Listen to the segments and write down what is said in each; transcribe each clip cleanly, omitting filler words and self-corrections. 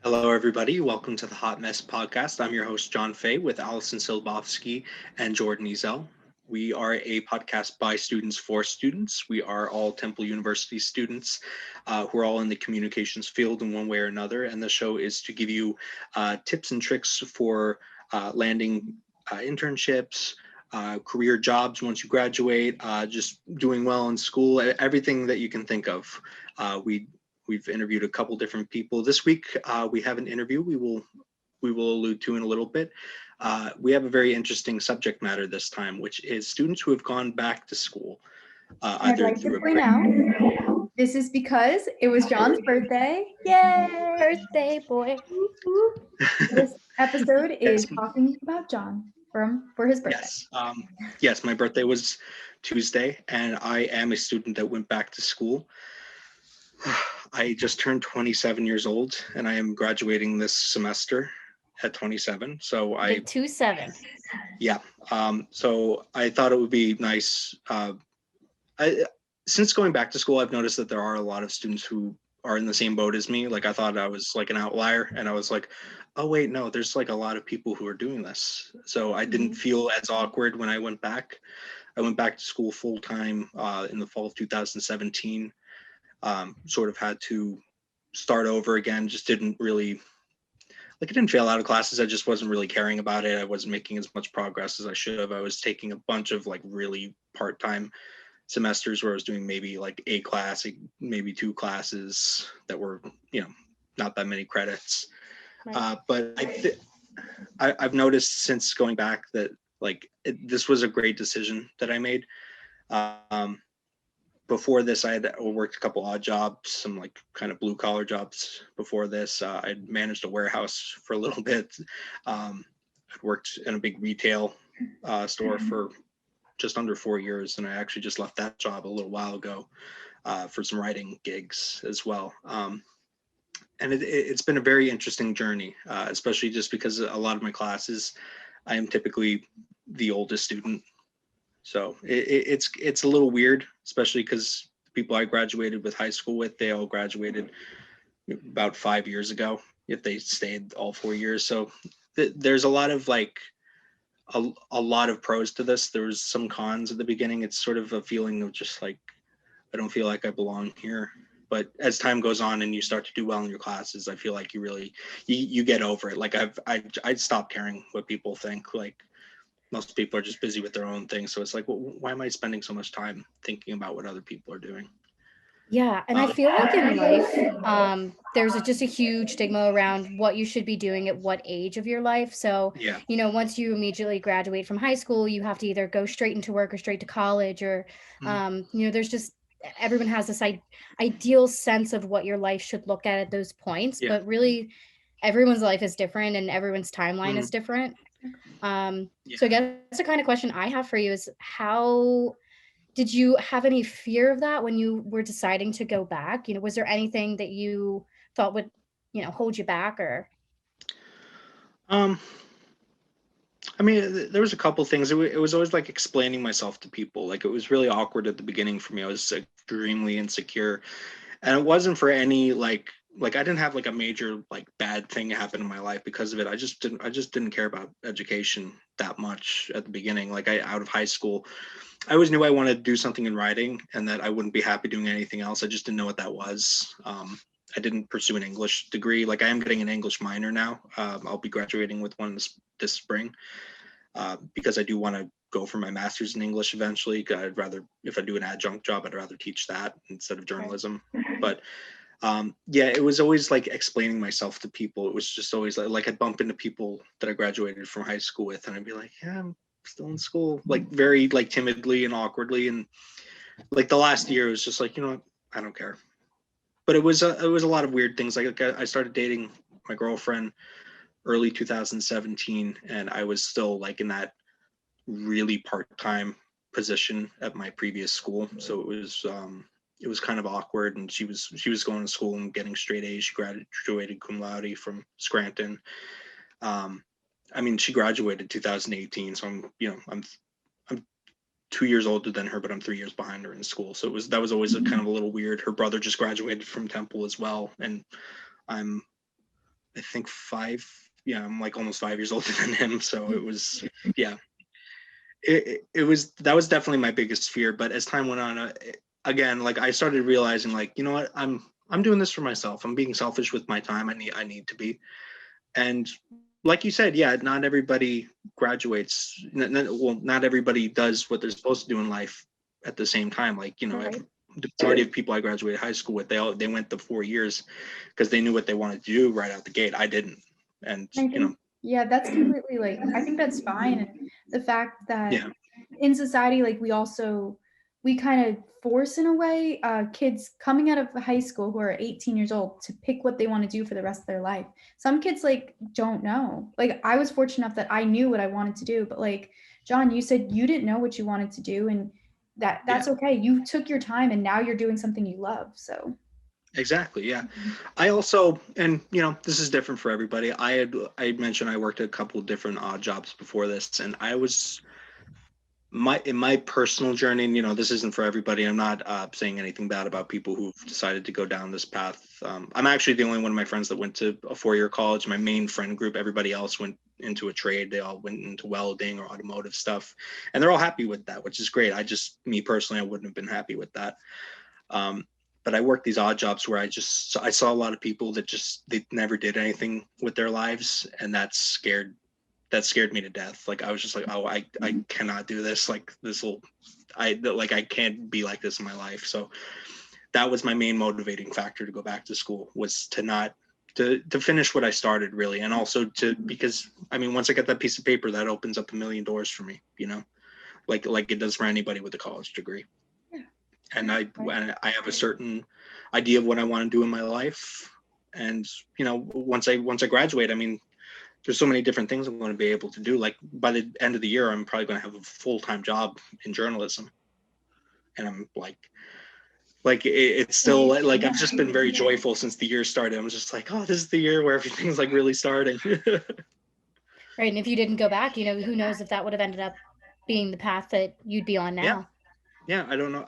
Hello, everybody. Welcome to the Hot Mess Podcast. I'm your host, John Fay, with Allison Silbovsky and Jordan Ezel. We are a podcast by students for students. We are all Temple University students who are all in the communications field in one way or another. And the show is to give you tips and tricks for landing internships, career jobs once you graduate, just doing well in school, everything that you can think of. We've interviewed a couple different people. This week, we have an interview we will allude to in a little bit. We have a very interesting subject matter this time, which is students who have gone back to school. I'd like to point out, this is because it was John's birthday. Yay! Birthday boy. This episode is talking about John for his birthday. Yes, my birthday was Tuesday, and I am a student that went back to school. I just turned 27 years old, and I am graduating this semester at 27. So I 27. Yeah. So I thought it would be nice. Since going back to school, I've noticed that there are a lot of students who are in the same boat as me. Like, I thought I was like an outlier, and I was like, oh wait, no, there's like a lot of people who are doing this. So I didn't feel as awkward when I went back. I went back to school full time in the fall of 2017. Sort of had to start over again. Just didn't really, I didn't fail out of classes. I just wasn't really caring about it. I wasn't making as much progress as I should have. I was taking a bunch of really part-time semesters where I was doing maybe like a class, maybe two classes that were, not that many credits. Right. But I've noticed since going back that this was a great decision that I made. Before this, I had worked a couple odd jobs, some kind of blue collar jobs before this. I'd managed a warehouse for a little bit. I'd worked in a big retail store for just under 4 years, and I actually just left that job a little while ago for some writing gigs as well. And it's been a very interesting journey, especially just because a lot of my classes, I am typically the oldest student. So it's a little weird, especially because the people I graduated with high school with, they all graduated about 5 years ago, if they stayed all 4 years. So there's a lot of a lot of pros to this. There was some cons at the beginning. It's sort of a feeling of just I don't feel like I belong here. But as time goes on and you start to do well in your classes, I feel like you get over it. I stopped caring what people think. Most people are just busy with their own thing. So it's why am I spending so much time thinking about what other people are doing? Yeah. And I feel like in life, there's just a huge stigma around what you should be doing at what age of your life. So, yeah. Once you immediately graduate from high school, you have to either go straight into work or straight to college or, there's just, everyone has this ideal sense of what your life should look at those points. Yeah. But really, everyone's life is different and everyone's timeline is different. So I guess the kind of question I have for you is, how did you have any fear of that when you were deciding to go back? Was there anything that you thought would, hold you back or? I mean, there was a couple things. It was always explaining myself to people. It was really awkward at the beginning for me. I was extremely insecure, and it wasn't for any I didn't have a major bad thing happen in my life because of it. I just didn't care about education that much at the beginning. Out of high school, I always knew I wanted to do something in writing and that I wouldn't be happy doing anything else. I just didn't know what that was. I didn't pursue an English degree. I am getting an English minor now. I'll be graduating with one this spring because I do want to go for my master's in English eventually. I'd rather, if I do an adjunct job, I'd rather teach that instead of journalism. But it was always explaining myself to people. It was just always I'd bump into people that I graduated from high school with, and I'd be like, yeah, I'm still in school, very timidly and awkwardly. And the last year was just I don't care. But it was a lot of weird things. Like I started dating my girlfriend early 2017, and I was still like in that really part-time position at my previous school. So it was kind of awkward. And she was going to school and getting straight A's. She graduated cum laude from Scranton. I mean, she graduated 2018, so I'm 2 years older than her, but I'm 3 years behind her in school. So that was always a kind of a little weird. Her brother just graduated from Temple as well, and I'm I think I'm like almost 5 years older than him. So it was yeah. It was that was definitely my biggest fear. But as time went on, again, like I started realizing, like, you know what, I'm doing this for myself. I'm being selfish with my time. I need to be. And like you said, yeah, not everybody graduates. Well, not everybody does what they're supposed to do in life at the same time. Like, you know, Right. the majority of people I graduated high school with, they went the 4 years because they knew what they wanted to do right out the gate. I didn't, and I think, yeah, that's completely like, I think that's fine. And the fact that yeah, in society, like we kind of force in a way kids coming out of high school who are 18 years old to pick what they want to do for the rest of their life. Some kids like don't know. Like I was fortunate enough that I knew what I wanted to do, but like John, you said you didn't know what you wanted to do, and that's yeah, okay. You took your time and now you're doing something you love. So exactly, yeah. I also, and you know, this is different for everybody. I mentioned I worked a couple of different odd jobs before this, and I was in my personal journey, and you know, this isn't for everybody. I'm not saying anything bad about people who've decided to go down this path. I'm actually the only one of my friends that went to a 4-year college. My main friend group, everybody else went into a trade. They all went into welding or automotive stuff, and they're all happy with that, which is great. Me personally, I wouldn't have been happy with that. But I worked these odd jobs where I saw a lot of people that they never did anything with their lives, and that scared me to death. Like I was just like, oh, I cannot do this. Like I can't be like this in my life. So that was my main motivating factor to go back to school, was to not to finish what I started, really. And also because I mean, once I get that piece of paper, that opens up a million doors for me, you know, like it does for anybody with a college degree. yeah. And I have a certain idea of what I want to do in my life. And you know, once I graduate, I mean, there's so many different things I'm going to be able to do. Like by the end of the year, I'm probably going to have a full-time job in journalism. And I'm it's still like, I've just been very joyful since the year started. I'm just like, oh, this is the year where everything's like really starting. Right. And if you didn't go back, you know, who knows if that would have ended up being the path that you'd be on Yeah. now. Yeah. I don't know.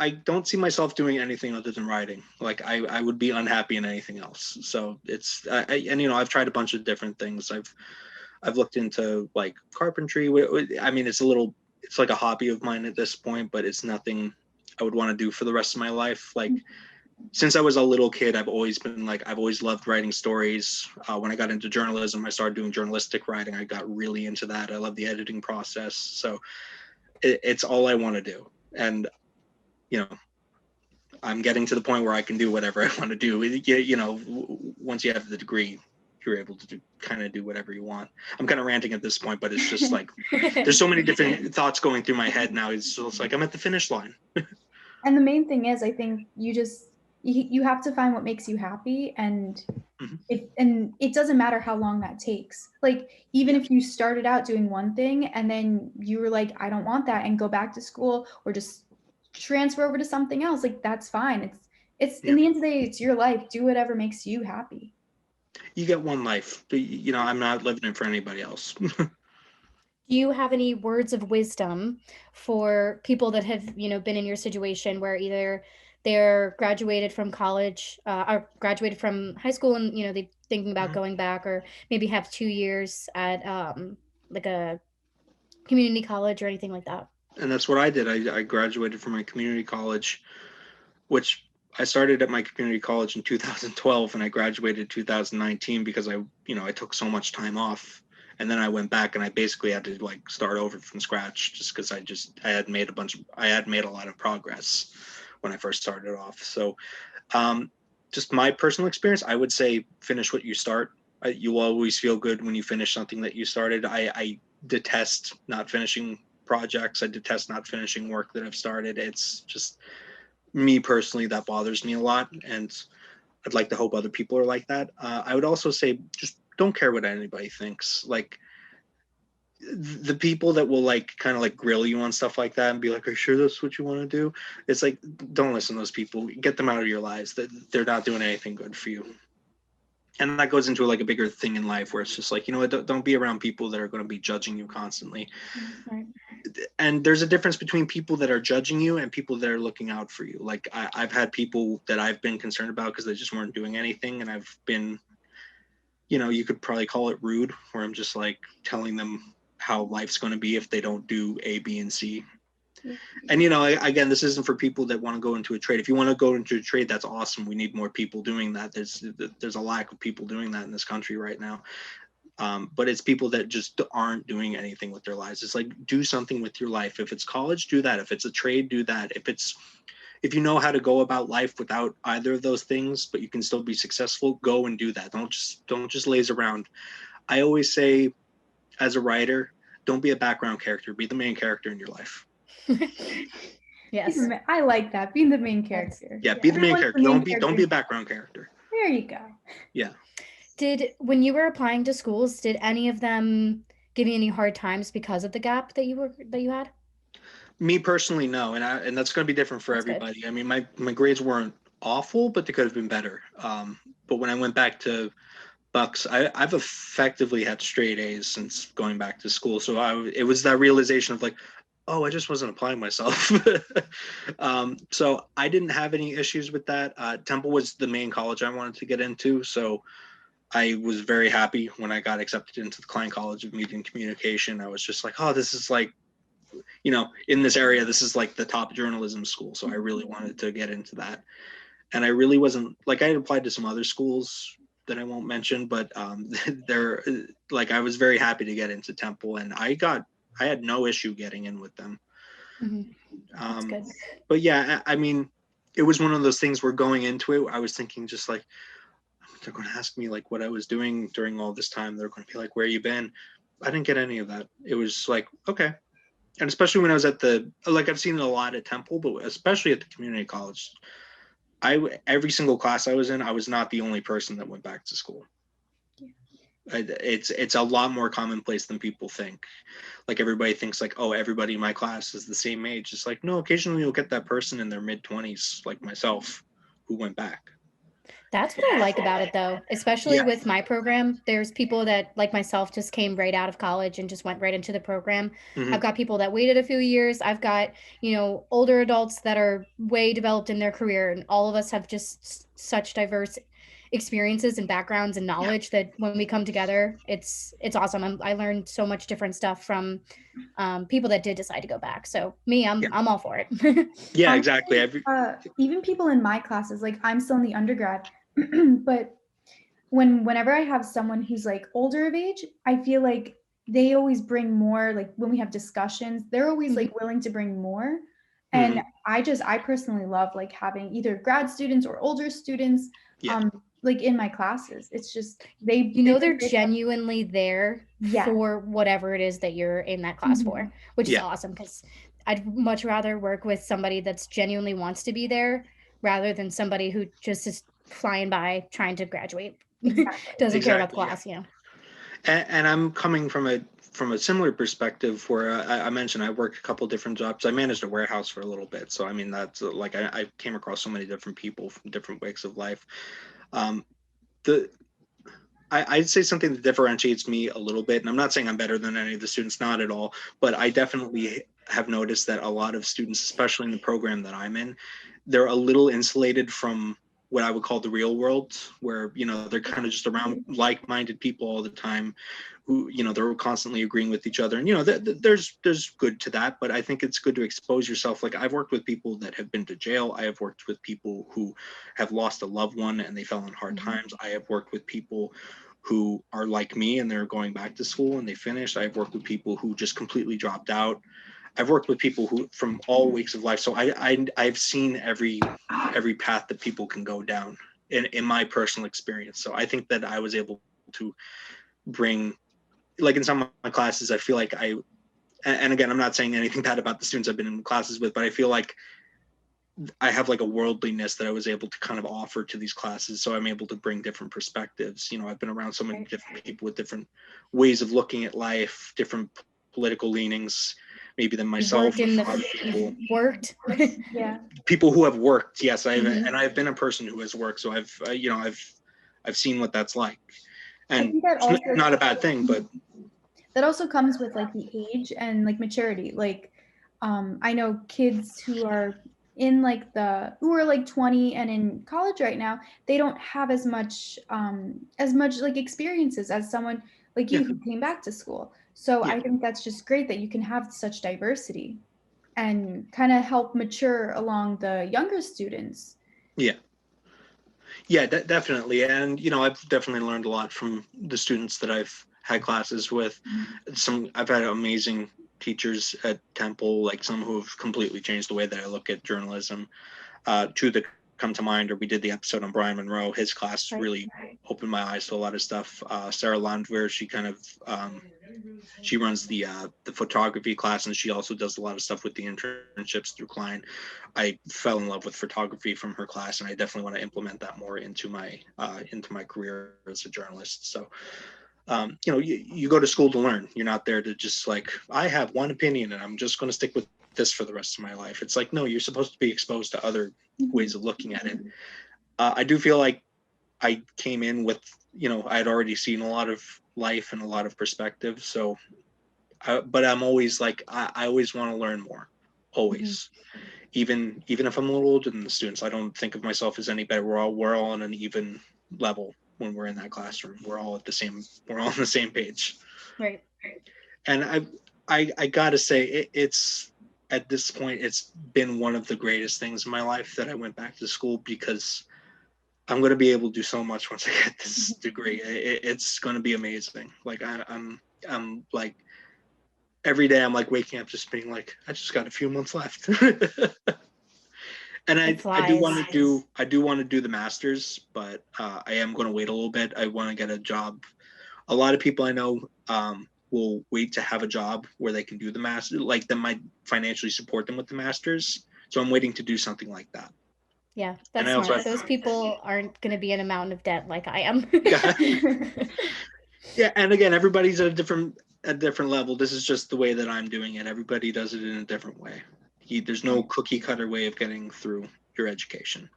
I don't see myself doing anything other than writing. Like I would be unhappy in anything else. So and you know, I've tried a bunch of different things. I've looked into like carpentry. I mean, it's like a hobby of mine at this point, but it's nothing I would want to do for the rest of my life. Like since I was a little kid, I've always loved writing stories. When I got into journalism, I started doing journalistic writing. I got really into that. I love the editing process. So it's all I want to do. And, you know, I'm getting to the point where I can do whatever I want to do. You know, once you have the degree, you're able to kind of do whatever you want. I'm kind of ranting at this point, but it's just like there's so many different thoughts going through my head now. It's just like I'm at the finish line. And the main thing is, I think you have to find what makes you happy, and Mhm. it doesn't matter how long that takes. Like even Yeah. if you started out doing one thing and then you were like, I don't want that, and go back to school or just transfer over to something else, like that's fine. It's in Yeah. the end of the day, it's your life. Do whatever makes you happy. You get one life. You know, I'm not living it for anybody else. Do you have any words of wisdom for people that have, you know, been in your situation where either they're graduated from college or graduated from high school and, you know, they're thinking about Mhm. going back, or maybe have 2 years at like a community college or anything like that? And that's what I did. I graduated from my community college, which I started at my community college in 2012, and I graduated in 2019 because I took so much time off. And then I went back and I basically had to like start over from scratch, just because I had made a lot of progress when I first started off. So um, just my personal experience, I would say finish what you start. You always feel good when you finish something that you started. I detest not finishing projects. I detest not finishing work that I've started. It's just me personally, that bothers me a lot, and I'd like to hope other people are like that. I would also say just don't care what anybody thinks. Like the people that will like kind of like grill you on stuff like that and be like, "Are you sure that's what you want to do?" It's like, don't listen to those people. Get them out of your lives. That they're not doing anything good for you. And that goes into like a bigger thing in life where it's just like, you know what, don't be around people that are going to be judging you constantly. Right. And there's a difference between people that are judging you and people that are looking out for you. Like I've had people that I've been concerned about because they just weren't doing anything, and I've been, you know, you could probably call it rude, where I'm just like telling them how life's going to be if they don't do A, B, and C. And, you know, again, this isn't for people that want to go into a trade. If you want to go into a trade, that's awesome. We need more people doing that. There's a lack of people doing that in this country right now. But it's people that just aren't doing anything with their lives. It's like, do something with your life. If it's college, do that. If it's a trade, do that. If you know how to go about life without either of those things, but you can still be successful, go and do that. Don't just laze around. I always say, as a writer, don't be a background character. Be the main character in your life. Yes. I like that. Being the main character. Yeah, be the main character. Don't be a background character. There you go. Yeah. When you were applying to schools, did any of them give you any hard times because of the gap that you had? Me personally, no, and that's going to be different for everybody. Good. I mean, my grades weren't awful, but they could have been better. But when I went back to Bucks, I've effectively had straight A's since going back to school. So it was that realization of like, oh, I just wasn't applying myself. So I didn't have any issues with that. Temple was the main college I wanted to get into, so I was very happy when I got accepted into the Klein College of Media and Communication. I was just like, oh, this is like, you know, in this area, this is like the top journalism school. So I really wanted to get into that. And I really wasn't like, I had applied to some other schools that I won't mention, but they're like, I was very happy to get into Temple, and I had no issue getting in with them. Mm-hmm. That's good. But yeah, I mean, it was one of those things where going into it, I was thinking just like, they're going to ask me like what I was doing during all this time. They're going to be like, where you been? I didn't get any of that. It was like, okay. And especially when I was at I've seen it a lot at Temple, but especially at the community college, every single class I was in, I was not the only person that went back to school. Yeah. It's a lot more commonplace than people think. Like everybody thinks like, oh, everybody in my class is the same age. It's like, no, occasionally you'll get that person in their mid-20s, like myself, who went back. That's what I like about it, though, especially with my program. There's people that, like myself, just came right out of college and just went right into the program. Mm-hmm. I've got people that waited a few years. I've got, you know, older adults that are way developed in their career. And all of us have just such diverse experiences and backgrounds and knowledge that when we come together, it's awesome. I learned so much different stuff from people that did decide to go back. So I'm all for it. Yeah, exactly. Even people in my classes, like I'm still in the undergrad, but whenever I have someone who's like older of age, I feel like they always bring more. Like when we have discussions, they're always like willing to bring more. And I personally love like having either grad students or older students like in my classes. It's just they're genuinely there for whatever it is that you're in that class for, which is awesome, because I'd much rather work with somebody that's genuinely wants to be there rather than somebody who just is flying by trying to graduate. Doesn't care about the class. And I'm coming from a similar perspective where I mentioned I worked a couple different jobs. I managed a warehouse for a little bit, so I mean that's like I came across so many different people from different walks of life. I'd say something that differentiates me a little bit, and I'm not saying I'm better than any of the students, not at all, but I definitely have noticed that a lot of students, especially in the program that I'm in, they're a little insulated from what I would call the real world, where, you know, they're kind of just around like-minded people all the time who, you know, they're constantly agreeing with each other. And, you know, there's good to that, but I think it's good to expose yourself. Like I've worked with people that have been to jail. I have worked with people who have lost a loved one and they fell in hard times. I have worked with people who are like me and they're going back to school and they finished. I've worked with people who just completely dropped out. I've worked with people who from all walks of life. So I've seen every path that people can go down in my personal experience. So I think that I was able to bring, like in some of my classes, I feel like and again, I'm not saying anything bad about the students I've been in classes with, but I feel like I have like a worldliness that I was able to kind of offer to these classes. So I'm able to bring different perspectives. You know, I've been around so many different people with different ways of looking at life, different political leanings, maybe than myself. Worked. Yeah. People who have worked. Yes. And I've been a person who has worked. So I've, you know, I've seen what that's like, and it's not a bad thing, but that also comes with like the age and like maturity. Like, I know kids who are in like who are like 20 and in college right now, they don't have as much like experiences as someone like you who came back to school. So I think that's just great that you can have such diversity and kind of help mature along the younger students. Yeah, definitely. And, you know, I've definitely learned a lot from the students that I've had classes with. I've had amazing teachers at Temple, like some who have completely changed the way that I look at journalism. Two that come to mind, or we did the episode on Brian Monroe. His class really opened my eyes to a lot of stuff. Sarah Landwehr, she kind of, she runs the photography class, and she also does a lot of stuff with the internships through Klein. I fell in love with photography from her class, and I definitely want to implement that more into my career as a journalist. So, you know, you go to school to learn. You're not there to just like, I have one opinion and I'm just going to stick with this for the rest of my life. It's like, no, you're supposed to be exposed to other ways of looking at it. I do feel like I came in with, you know, I had already seen a lot of life and a lot of perspective. So, but I'm always like, I always want to learn more, always. Even if I'm a little older than the students, I don't think of myself as any better. We're all on an even level when we're in that classroom. We're all on the same page. Right. And I gotta say, it's at this point, it's been one of the greatest things in my life that I went back to school, because I'm going to be able to do so much once I get this degree. It's going to be amazing. Like I'm like, every day I'm like waking up just being like, I just got a few months left. And I do want to do the master's, but I am going to wait a little bit. I want to get a job. A lot of people I know will wait to have a job where they can do the master, like that might financially support them with the master's. So I'm waiting to do something like that. Yeah, that's smart. Those people aren't going to be in a mountain of debt like I am. Yeah, and again, everybody's at a different level. This is just the way that I'm doing it. Everybody does it in a different way. There's no cookie cutter way of getting through your education.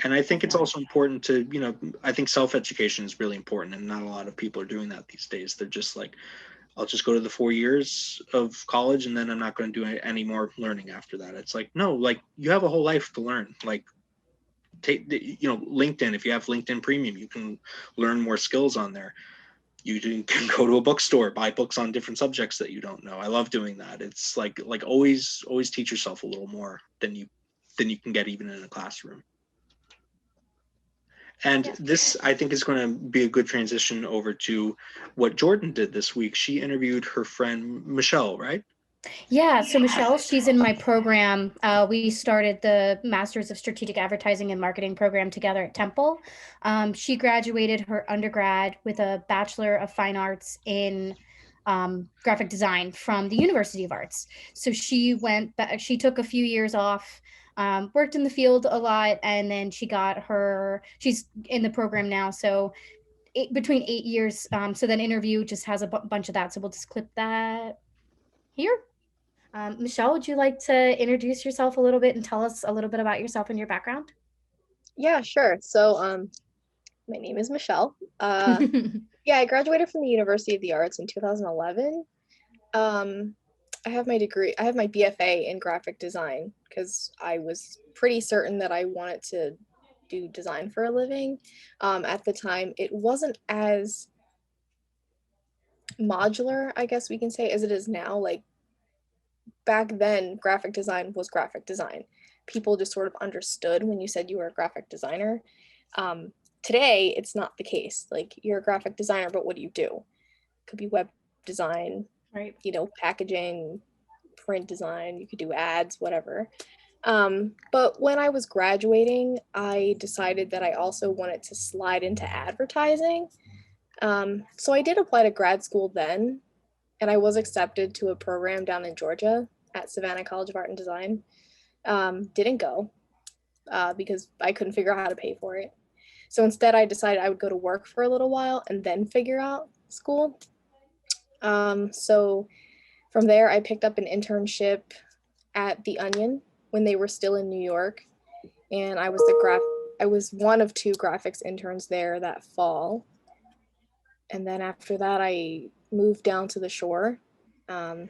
And I think it's also important to, you know, I think self-education is really important, and not a lot of people are doing that these days. They're just like, I'll just go to the 4 years of college and then I'm not going to do any more learning after that. It's like, no, like you have a whole life to learn. Like take, you know, LinkedIn, if you have LinkedIn Premium, you can learn more skills on there. You can go to a bookstore, buy books on different subjects that you don't know. I love doing that. It's like always teach yourself a little more than you can get even in a classroom. And this, I think, is going to be a good transition over to what Jordan did this week. She interviewed her friend, Michelle, right? Yeah. So Michelle, she's in my program. We started the Masters of Strategic Advertising and Marketing program together at Temple. She graduated her undergrad with a Bachelor of Fine Arts in graphic design from the University of Arts. So she went back, she took a few years off, worked in the field a lot, and then she's in the program now. So between 8 years. So then interview just has a bunch of that. So we'll just clip that here. Michelle, would you like to introduce yourself a little bit and tell us a little bit about yourself and your background? Yeah, sure. So my name is Michelle. Yeah, I graduated from the University of the Arts in 2011. I have my degree, I have my BFA in graphic design because I was pretty certain that I wanted to do design for a living. At the time, it wasn't as modular, I guess we can say, as it is now. Like back then, graphic design was graphic design. People just sort of understood when you said you were a graphic designer. Today, it's not the case. Like you're a graphic designer, but what do you do? Could be web design, right? You know, packaging, print design. You could do ads, whatever. But when I was graduating, I decided that I also wanted to slide into advertising. So I did apply to grad school then, and I was accepted to a program down in Georgia at Savannah College of Art and Design. Didn't go because I couldn't figure out how to pay for it. So instead, I decided I would go to work for a little while and then figure out school. So from there, I picked up an internship at The Onion when they were still in New York, and I was one of 2 graphics interns there that fall. And then after that, I moved down to the shore. I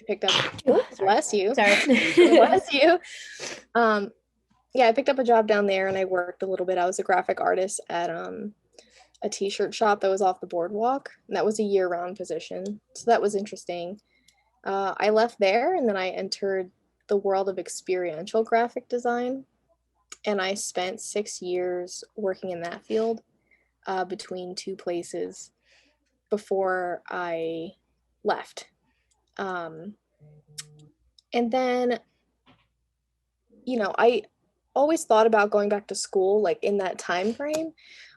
picked up. Oh, bless you. Sorry. Bless you. Yeah, I picked up a job down there, and I worked a little bit. I was a graphic artist at a t-shirt shop that was off the boardwalk, and that was a year-round position. So that was interesting. I left there, and then I entered the world of experiential graphic design, and I spent 6 years working in that field between 2 places before I left. And then, I always thought about going back to school, like in that time frame.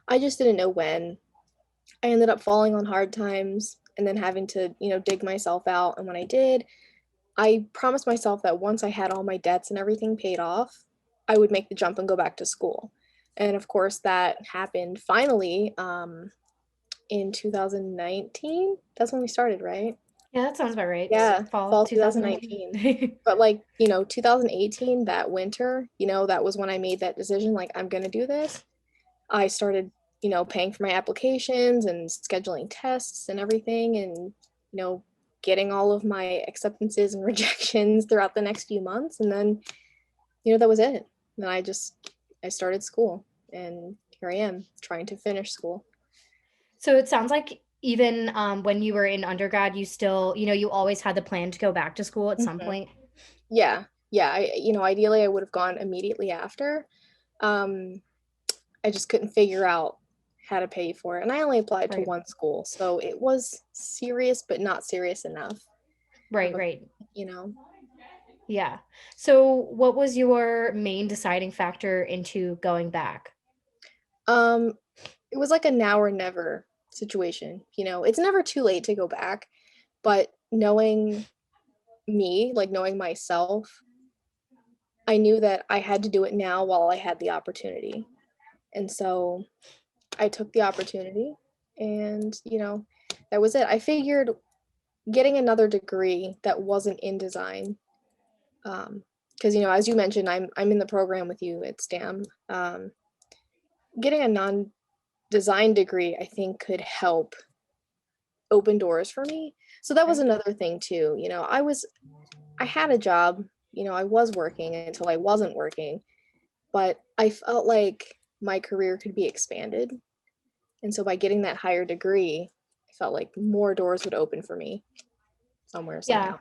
I just didn't know when. I ended up falling on hard times and then having to, dig myself out. And when I did, I promised myself that once I had all my debts and everything paid off, I would make the jump and go back to school. And of course, that happened finally in 2019. That's when we started, right? Yeah, that sounds about right. Yeah, fall 2019. 2019. But 2018, that winter, that was when I made that decision, like, I'm going to do this. I started, paying for my applications and scheduling tests and everything, and, getting all of my acceptances and rejections throughout the next few months. And then, that was it. And I started school, and here I am trying to finish school. So it sounds like even when you were in undergrad, you still, you always had the plan to go back to school at some point. Yeah. Ideally I would have gone immediately after. I just couldn't figure out how to pay for it. And I only applied to one school. So it was serious, but not serious enough. Right. You Yeah. So what was your main deciding factor into going back? It was like a now or never situation. It's never too late to go back, but knowing me, like knowing myself, I knew that I had to do it now while I had the opportunity. And so I took the opportunity, and, that was it. I figured getting another degree that wasn't in design, because, as you mentioned, I'm in the program with you at STAM. Getting a non-design degree, I think, could help open doors for me. So that was another thing too. I had a job, I was working until I wasn't working, but I felt like my career could be expanded. And so by getting that higher degree, I felt like more doors would open for me somewhere, somehow. Yeah.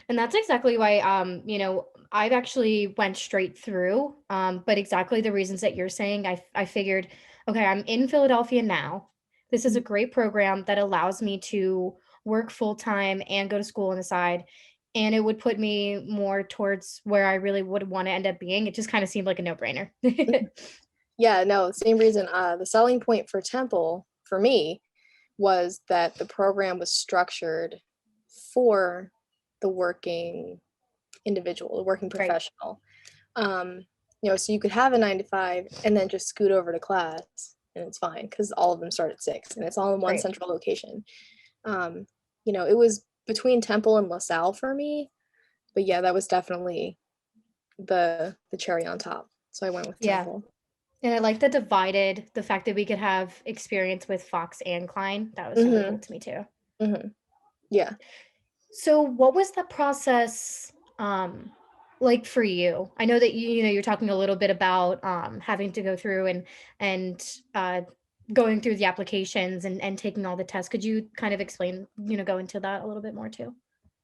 And that's exactly why, I've actually went straight through, but exactly the reasons that you're saying, I figured, okay, I'm in Philadelphia now. This is a great program that allows me to work full time and go to school on the side. And it would put me more towards where I really would want to end up being. It just kind of seemed like a no-brainer. Yeah, no, same reason. The selling point for Temple, for me, was that the program was structured for the working individual, the working professional. So you could have a 9 to 5 and then just scoot over to class, and it's fine because all of them start at 6 and it's all in one central location. It was between Temple and LaSalle for me, but yeah, that was definitely the cherry on top. So I went with Temple. And I like the fact that we could have experience with Fox and Klein. That was really cool to me too. Yeah. So what was the process like for you? I know that you're talking a little bit about having to go through and going through the applications and taking all the tests. Could you kind of explain, go into that a little bit more too?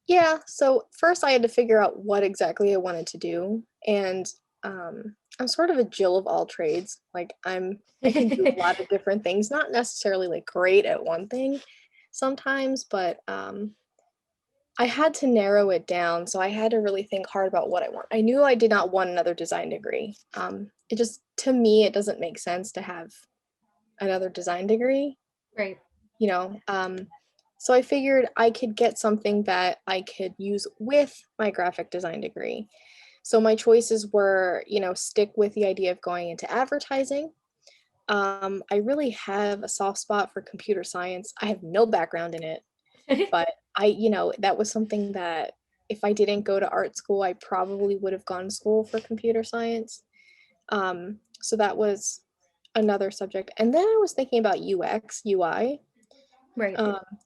Yeah. So first I had to figure out what exactly I wanted to do. And I'm sort of a Jill of all trades. Like I can do a lot of different things, not necessarily like great at one thing sometimes, but I had to narrow it down. So I had to really think hard about what I want. I knew I did not want another design degree. It just, to me, it doesn't make sense to have another design degree. Right. So I figured I could get something that I could use with my graphic design degree. So my choices were, stick with the idea of going into advertising. I really have a soft spot for computer science. I have no background in it, but that was something that if I didn't go to art school, I probably would have gone to school for computer science. So that was another subject. And then I was thinking about UX, UI, Right.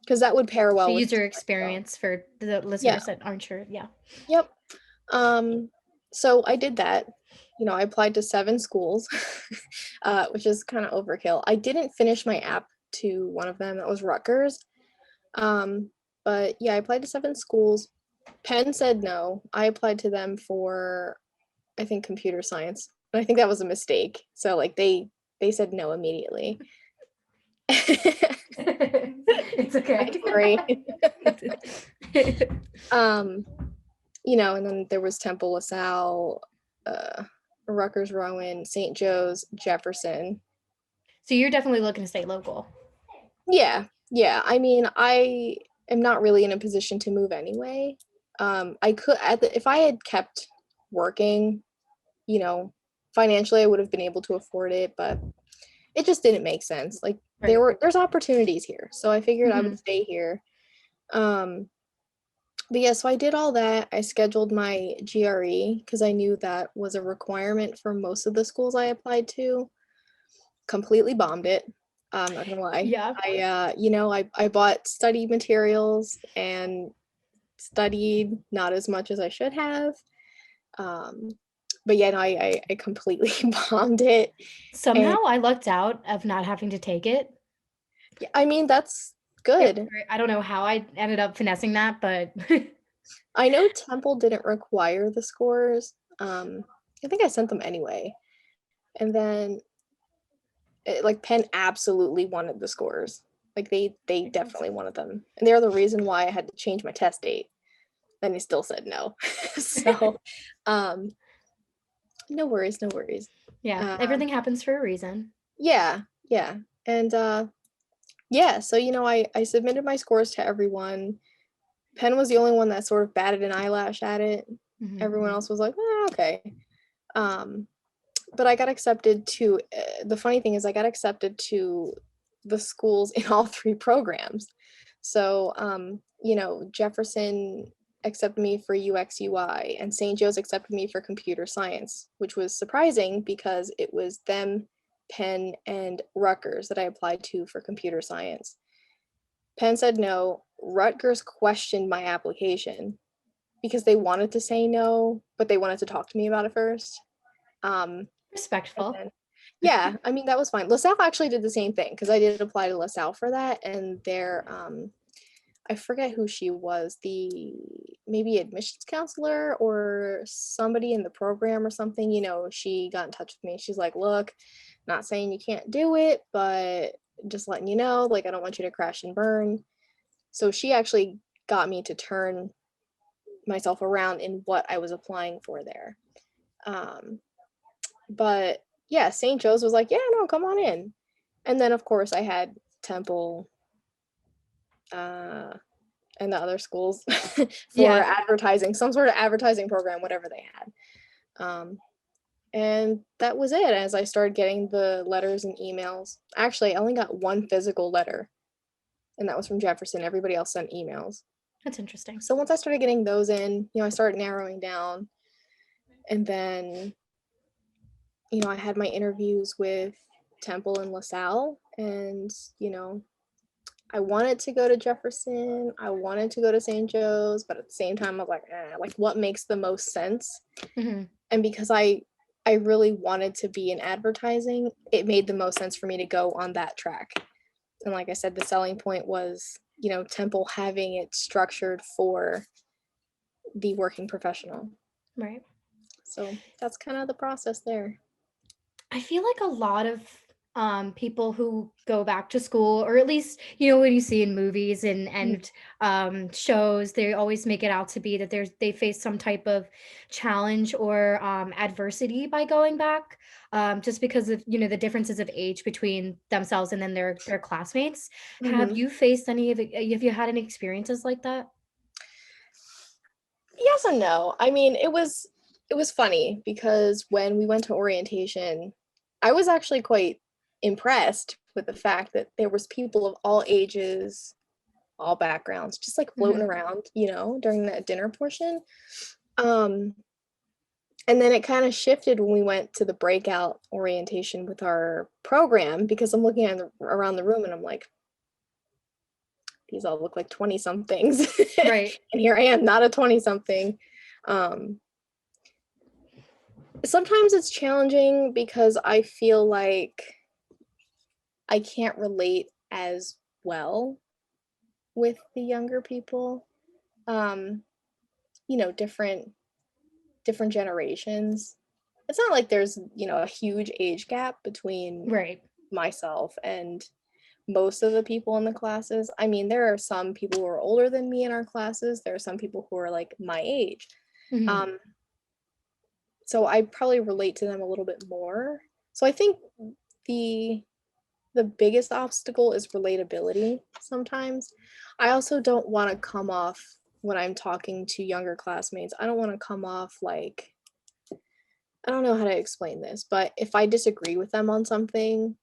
because that would pair well So with user experience for the listeners that aren't sure. Yeah. Yep. So I did that. I applied to 7 schools, which is kind of overkill. I didn't finish my app to one of them. That was Rutgers. But yeah, I applied to 7 schools. Penn said no. I applied to them for, I think, computer science. And I think that was a mistake. So like they said no immediately. It's okay. Sorry. And then there was Temple, LaSalle, Rutgers, Rowan, St. Joe's, Jefferson. So you're definitely looking to stay local. Yeah. I mean, I am not really in a position to move anyway. I could, if I had kept working, financially, I would have been able to afford it, but it just didn't make sense. Like there's opportunities here, so I figured I would stay here. But yeah, so I did all that. I scheduled my GRE because I knew that was a requirement for most of the schools I applied to. Completely bombed it. I'm not gonna lie. Yeah. I bought study materials and studied not as much as I should have. But yeah, no, I completely bombed it. Somehow I lucked out of not having to take it. Yeah, I mean, that's good. I don't know how I ended up finessing that, but I know Temple didn't require the scores. I think I sent them anyway. And then Penn absolutely wanted the scores. Like they definitely wanted them. And they're the reason why I had to change my test date. Then he still said no. So no worries. yeah, everything happens for a reason. Yeah. And yeah, so I submitted my scores to everyone. Penn was the only one that sort of batted an eyelash at it. Everyone else was like, okay. But I got accepted to, the funny thing is I got accepted to the schools in all 3 programs. So, Jefferson accepted me for UX UI and St. Joe's accepted me for computer science, which was surprising because it was them, Penn, and Rutgers that I applied to for computer science. Penn said no. Rutgers questioned my application because they wanted to say no, but they wanted to talk to me about it first. Respectful. Yeah, I mean, that was fine. LaSalle actually did the same thing because I did apply to LaSalle for that, and their I forget who she was, maybe admissions counselor or somebody in the program or something, she got in touch with me. She's like, look, not saying you can't do it, but just letting you know, like, I don't want you to crash and burn. So she actually got me to turn myself around in what I was applying for there. But yeah, St. Joe's was like, yeah, no, come on in. And then, of course, I had Temple and the other schools for advertising, some sort of advertising program, whatever they had. And that was it. As I started getting the letters and emails, actually, I only got 1 physical letter, and that was from Jefferson. Everybody else sent emails. That's interesting. So once I started getting those in, I started narrowing down. And then, I had my interviews with Temple and LaSalle, and, I wanted to go to Jefferson. I wanted to go to St. Joe's, but at the same time, I was like, what makes the most sense? And because I really wanted to be in advertising, it made the most sense for me to go on that track. And like I said, the selling point was, Temple having it structured for the working professional. Right. So that's kind of the process there. I feel like a lot of people who go back to school, or at least, when you see in movies and shows, they always make it out to be that they face some type of challenge or adversity by going back, just because of, the differences of age between themselves and then their classmates. Have you faced any of it? Have you had any experiences like that? Yes and no. I mean, it was it was funny because when we went to orientation, I was actually quite impressed with the fact that there was people of all ages, all backgrounds, just like floating around, during that dinner portion. And then it kind of shifted when we went to the breakout orientation with our program, because I'm looking around the room and I'm like, these all look like 20 somethings. Right. And here I am, not a 20 something. Sometimes it's challenging because I feel like I can't relate as well with the younger people. Different generations. It's not like there's, a huge age gap between Right. myself and most of the people in the classes. I mean, there are some people who are older than me in our classes. There are some people who are like my age. So I probably relate to them a little bit more. So I think the biggest obstacle is relatability sometimes. I also don't want to come off, when I'm talking to younger classmates, I don't want to come off like, I don't know how to explain this, but if I disagree with them on something,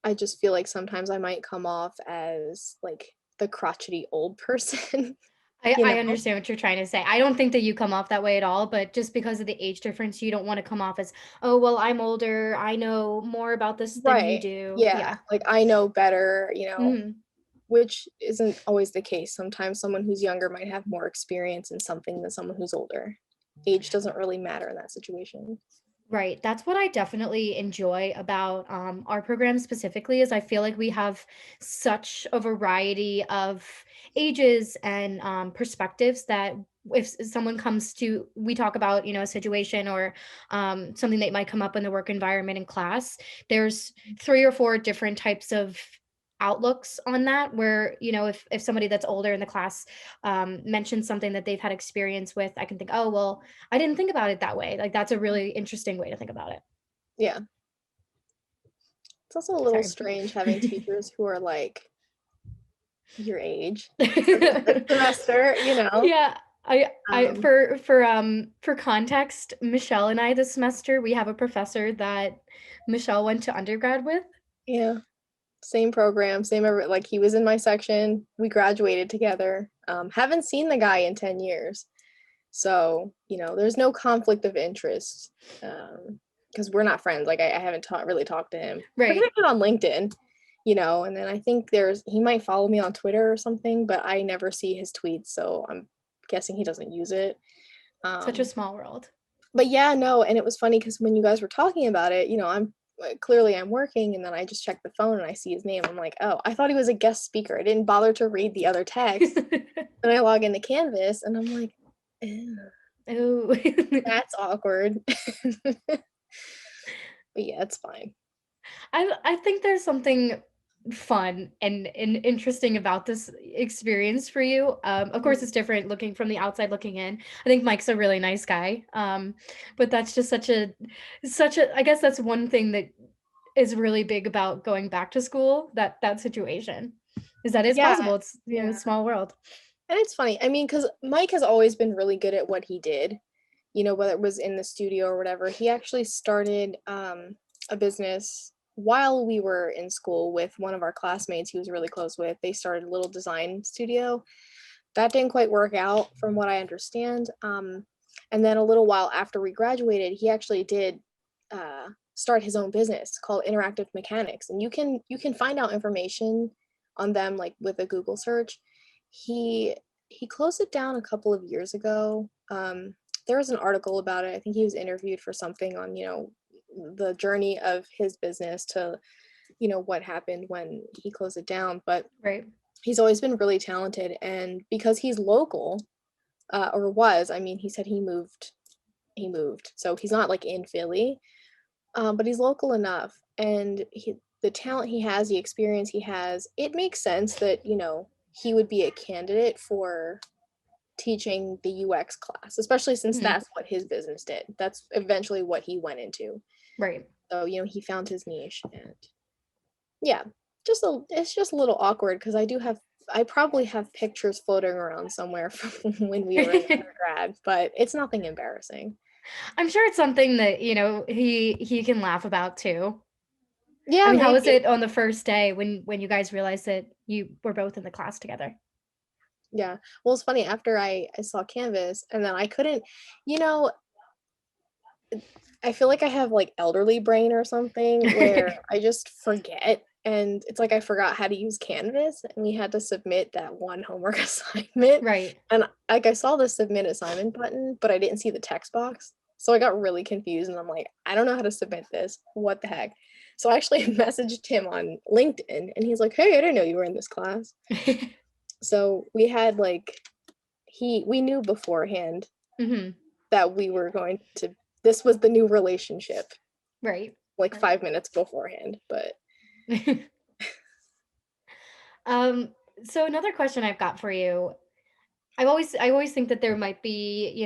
I just feel like sometimes I might come off as like the crotchety old person. I understand what you're trying to say. I don't think that you come off that way at all, but just because of the age difference, you don't want to come off as, oh, well, I'm older. I know more about this than you Right. do. Yeah. Like I know better, Mhm. which isn't always the case. Sometimes someone who's younger might have more experience in something than someone who's older. Age doesn't really matter in that situation. Right. That's what I definitely enjoy about our program specifically, is I feel like we have such a variety of ages and perspectives that if someone comes to, we talk about, a situation or something that might come up in the work environment in class, there's 3 or 4 different types of outlooks on that, where if somebody that's older in the class mentions something that they've had experience with, I can think, oh well, I didn't think about it that way. Like that's a really interesting way to think about it. Yeah. It's also a little Sorry. strange having teachers who are like your age this semester, Yeah. For context, Michelle and I this semester, we have a professor that Michelle went to undergrad with. Yeah. Same program, like he was in my section. We graduated together. Haven't seen the guy in 10 years. So, there's no conflict of interest. Because we're not friends. Like I haven't really talked to him. Right. We're connected on LinkedIn, and then I think he might follow me on Twitter or something, but I never see his tweets, so I'm guessing he doesn't use it. Such a small world. But yeah, no, and it was funny because when you guys were talking about it, I'm working, and then I just check the phone and I see his name. I'm like, oh, I thought he was a guest speaker. I didn't bother to read the other text. And I log into Canvas and I'm like, ew. Oh, That's awkward. But yeah, it's fine. I think there's something fun and interesting about this experience for you. Of course, it's different looking from the outside looking in. I think Mike's a really nice guy, but that's just such a. I guess that's one thing that is really big about going back to school. That situation is that it's possible. It's a small world. And it's funny. I mean, because Mike has always been really good at what he did. Whether it was in the studio or whatever. He actually started a business while we were in school with one of our classmates he was really close with. They started a little design studio. That didn't quite work out from what I understand. And then a little while after we graduated, he actually did start his own business called Interactive Mechanics. And you can find out information on them like with a Google search. He closed it down a couple of years ago. There was an article about it. I think he was interviewed for something on, the journey of his business to, what happened when he closed it down. But right. He's always been really talented. And because he's local, or was, I mean, he said he moved. So he's not like in Philly, but he's local enough. And the talent he has, the experience he has, it makes sense that, he would be a candidate for teaching the UX class, especially since that's what his business did. That's eventually what he went into. Right. So, he found his niche. And yeah, it's just a little awkward because I probably have pictures floating around somewhere from when we were in undergrad, but it's nothing embarrassing. I'm sure it's something that, he can laugh about too. Yeah, I mean, how was maybe. it on the first day when you guys realized that you were both in the class together? Yeah. Well, it's funny, after I saw Canvas, and then I couldn't, you know, I feel like I have like elderly brain or something where I just forget. And it's like I forgot how to use Canvas, and we had to submit that one homework assignment. Right. And like I saw the submit assignment button, but I didn't see the text box. So I got really confused, and I'm like, I don't know how to submit this. What the heck? So I actually messaged him on LinkedIn, and he's like, "Hey, I didn't know you were in this class." So we had like we knew beforehand hmm that we were going to this was the new relationship, Right. like 5 minutes beforehand. But Um, so another question I've got for you. I always think that there might be,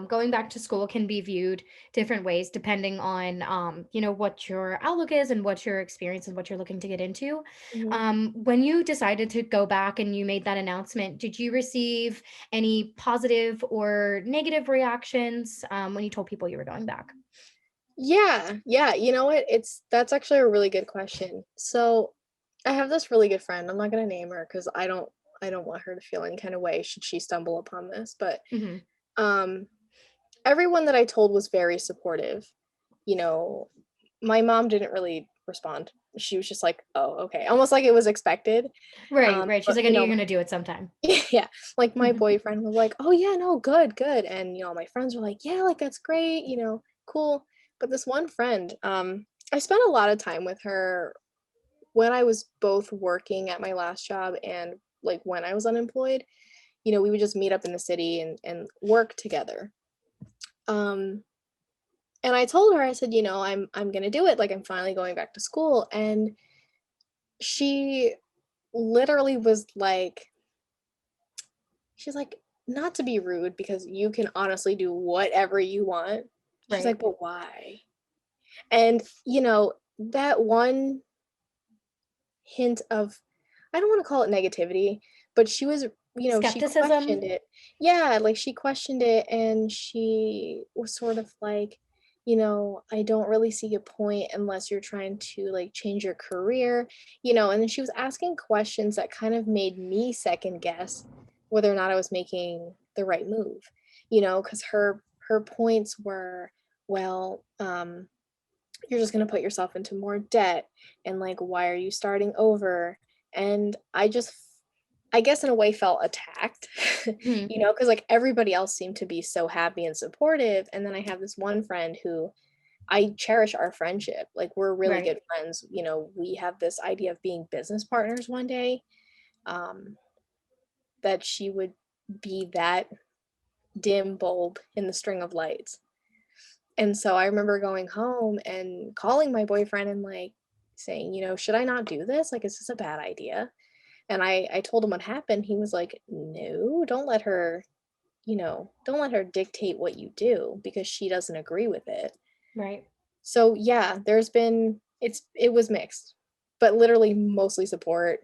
going back to school can be viewed different ways depending on, what your outlook is and what your experience and what you're looking to get into. Mhm. When you decided to go back and you made that announcement, did you receive any positive or negative reactions, when you told people you were going back? Yeah, you know what, that's actually a really good question. So I have this really good friend, I'm not going to name her because I don't want her to feel any kind of way should she stumble upon this. But hmm um everyone that I told was very supportive. You know, my mom didn't really respond. She was just like, "Oh, okay," almost like it was expected. Right, right. She's But like, I knew you're gonna do it sometime. yeah, like my boyfriend was like, "Oh yeah, no, good, good." And my friends were like, "Yeah, like that's great, cool." But this one friend, I spent a lot of time with her when I was both working at my last job and like when I was unemployed. We would just meet up in the city and work together. Um and I told her, I said, I'm going to do it, like I'm finally going back to school. And she literally was like, she's like, not to be rude because you can honestly do whatever you want. She's Right. like, but why? And that one hint of, I don't want to call it negativity, but she was, she questioned Skepticism. it. Yeah, like she questioned it, and she was sort of like, I don't really see a point unless you're trying to like change your career, and then she was asking questions that kind of made me second guess whether or not I was making the right move, because her points were, well, you're just going to put yourself into more debt, and like, why are you starting over? And I guess in a way felt attacked, Mhm. because like everybody else seemed to be so happy and supportive, and then I have this one friend who I cherish our friendship, like we're really Right. good friends. We have this idea of being business partners one day. um that she would be that dim bulb in the string of lights. And so I remember going home and calling my boyfriend and like saying, should I not do this? Like, is this a bad idea? And I told him what happened. He was like, no, don't let her dictate what you do because she doesn't agree with it. Right. So yeah, it was mixed, but literally mostly support,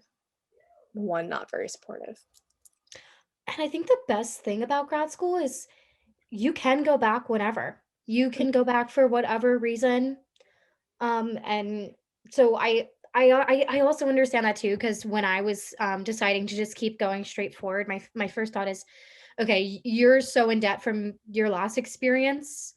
one not very supportive. And I think the best thing about grad school is you can go back whenever. You can go back for whatever reason. And so I also understand that too, because when I was deciding to just keep going straight forward, my first thought is, okay, you're so in debt from your last experience.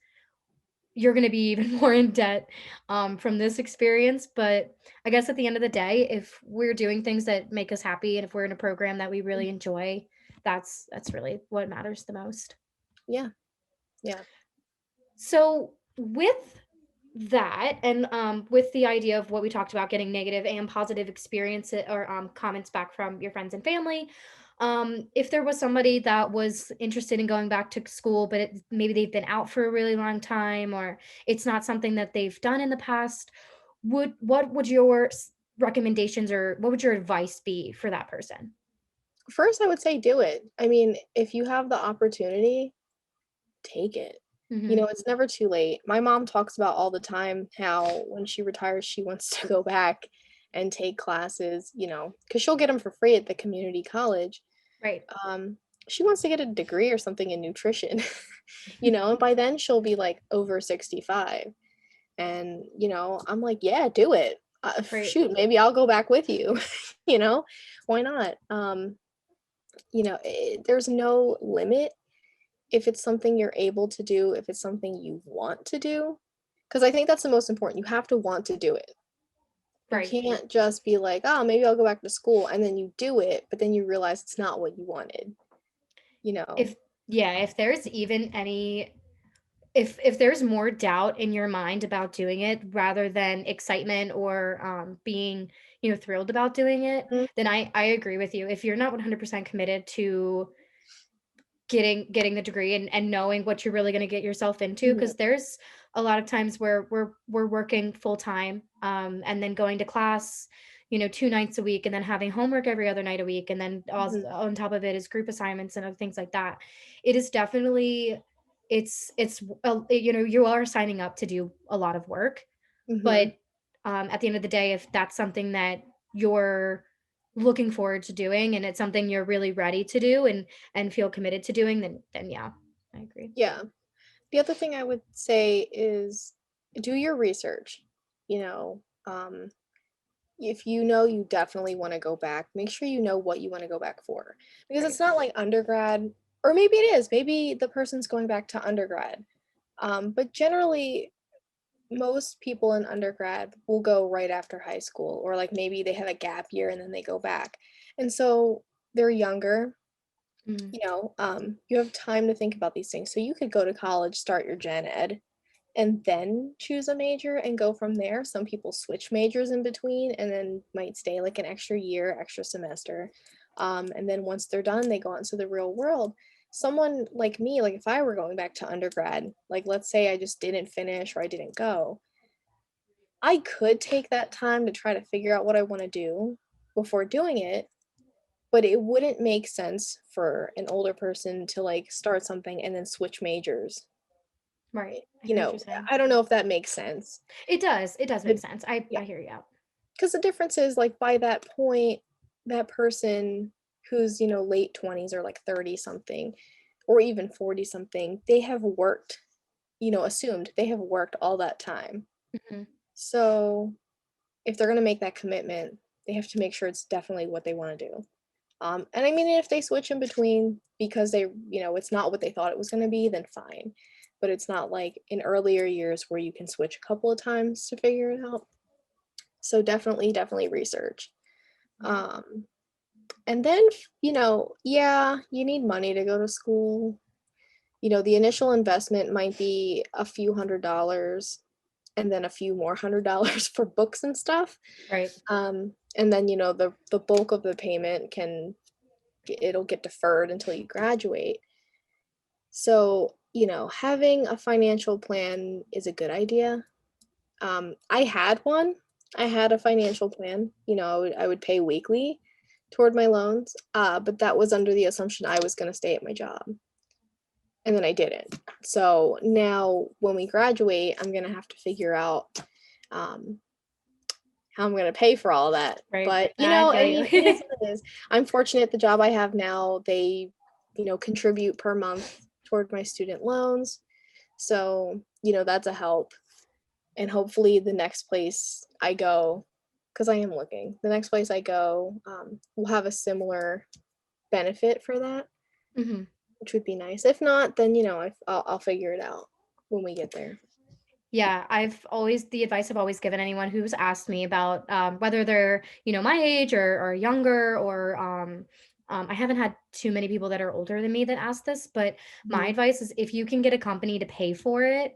You're going to be even more in debt from this experience. But I guess at the end of the day, if we're doing things that make us happy and if we're in a program that we really enjoy, that's really what matters the most. Yeah, yeah. So with that, and with the idea of what we talked about, getting negative and positive experiences or comments back from your friends and family, if there was somebody that was interested in going back to school, but maybe they've been out for a really long time, or it's not something that they've done in the past, what would your recommendations or what would your advice be for that person? First, I would say do it. I mean, if you have the opportunity, take it. hmm It's never too late. My mom talks about all the time how when she retires, she wants to go back and take classes, because she'll get them for free at the community college. Right. Um, she wants to get a degree or something in nutrition, you know, and by then she'll be like over 65. And, you know, I'm like, yeah, do it. Right. Shoot, maybe I'll go back with you, you know, why not? You know, there's no limit if it's something you're able to do, if it's something you want to do. Because I think that's the most important. You have to want to do it. Right. You can't just be like, oh, maybe I'll go back to school, and then you do it, but then you realize it's not what you wanted, you know? If there's even any, if there's more doubt in your mind about doing it rather than excitement or being, you know, thrilled about doing it, Mhm. then I agree with you. If you're not 100% committed to getting the degree and knowing what you're really going to get yourself into, because there's a lot of times where we're working full time and then going to class, you know, 2 nights a week, and then having homework every other night a week, and then on top of it is group assignments and other things like that. It is definitely, it's you know, you are signing up to do a lot of work, Mhm. but at the end of the day, if that's something that you're looking forward to doing and it's something you're really ready to do and feel committed to doing, then yeah, I agree. Yeah. The other thing I would say is do your research. You know, if you know you definitely want to go back, make sure you know what you want to go back for. Because Right. it's not like undergrad, or maybe it is. Maybe the person's going back to undergrad. But generally, most people in undergrad will go right after high school, or like maybe they have a gap year and then they go back. And so they're younger, Mm. you know, you have time to think about these things. So you could go to college, start your gen ed, and then choose a major and go from there. Some people switch majors in between and then might stay like an extra year, extra semester. And then once they're done, they go out into the real world. Someone like me, like if I were going back to undergrad, like let's say I just didn't finish or I didn't go, I could take that time to try to figure out what I want to do before doing it, but it wouldn't make sense for an older person to like start something and then switch majors. Right, I You hear what know, you're saying. I don't know if that makes sense. It does make But sense. I yeah, hear you out. because the difference is like by that point, that person who's, you know, late 20s or like 30 something or even 40 something, they have worked, you know, assumed they have worked all that time. Mhm. So if they're going to make that commitment, they have to make sure it's definitely what they want to do. And I mean, if they switch in between because they, you know, it's not what they thought it was going to be, then fine. But it's not like in earlier years where you can switch a couple of times to figure it out. So definitely research. Yeah. And then, you know, yeah, you need money to go to school. You know, the initial investment might be a few $100s and then a few more $100 for books and stuff. Right. And then, you know, the bulk of the payment it'll get deferred until you graduate. So, you know, having a financial plan is a good idea. I had one. I had a financial plan. You know, I would pay weekly toward my loans, but that was under the assumption I was going to stay at my job, and then I didn't. So now, when we graduate, I'm going to have to figure out um, how I'm going to pay for all that. Right. But you I know, feel I mean, it you. is what it is. I'm fortunate the job I have now. They, you know, contribute per month toward my student loans. So, you know, that's a help. And hopefully the next place I go, because I am looking, the next place I go will have a similar benefit for that, Hmm. which would be nice. If not, then, you know, I'll figure it out when we get there. Yeah, the advice I've always given anyone who's asked me about whether they're, you know, my age or younger or I haven't had too many people that are older than me that ask this, but my Mhm. advice is if you can get a company to pay for it,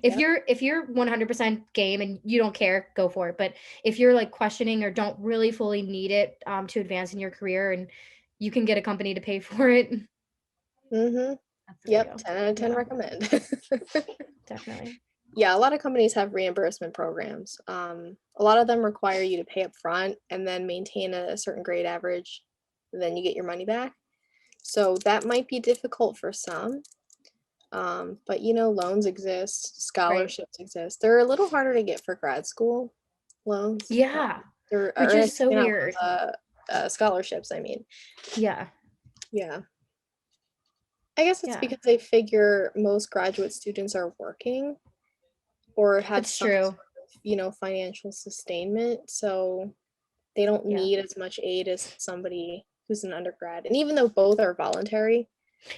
Yep. if you're 100% game and you don't care, go for it. But if you're like questioning or don't really fully need it to advance in your career and you can get a company to pay for it, Mm-hmm. that's the way to Yep. go. 10 out of 10 Yeah, recommend. definitely. Yeah, a lot of companies have reimbursement programs. A lot of them require you to pay up front and then maintain a certain grade average, and then you get your money back. So that might be difficult for some. But you know, loans exist, Right. scholarships exist. They're a little harder to get for grad school loans. Yeah, They're which or is so not weird. scholarships. I mean, Yeah. yeah. I guess it's Yeah. because they figure most graduate students are working or have That's some true. sort of, financial sustainment. So they don't Yeah. need as much aid as somebody who's an undergrad. And even though both are voluntary,